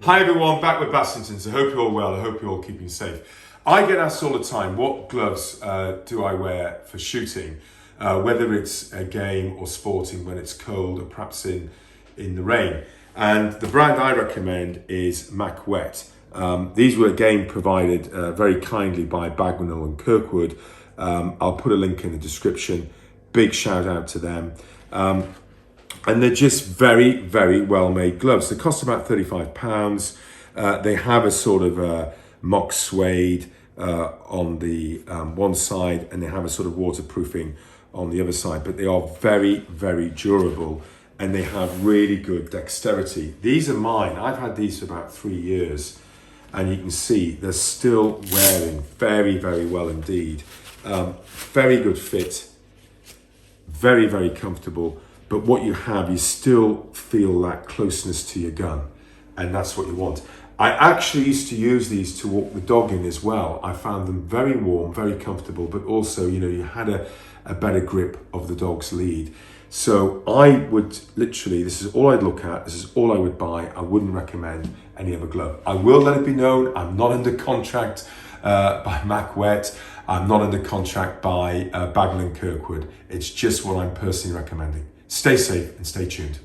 Hi everyone, back with Bassington. I hope you're all well. I hope you're all keeping safe. I get asked all the time, what gloves do I wear for shooting? Whether it's a game or sporting when it's cold or perhaps in the rain. And the brand I recommend is MacWet. These were again provided very kindly by Bagnall and Kirkwood. I'll put a link in the description. Big shout out to them. And they're just very, very well made gloves. They cost about £35. They have a sort of mock suede on the one side, and they have a sort of waterproofing on the other side, but they are very, very durable and they have really good dexterity. These are mine. I've had these for about 3 years, and you can see they're still wearing very, very well indeed. Very good fit, very, very comfortable. But what you have, you still feel that closeness to your gun, and that's what you want. I actually used to use these to walk the dog in as well. I found them very warm, very comfortable, but also, you had a better grip of the dog's lead. So I would literally, this is all I'd look at, this is all I would buy. I wouldn't recommend any other glove. I will let it be known, I'm not under contract by MacWet. I'm not under contract by Bagnall and Kirkwood. It's just what I'm personally recommending. Stay safe and stay tuned.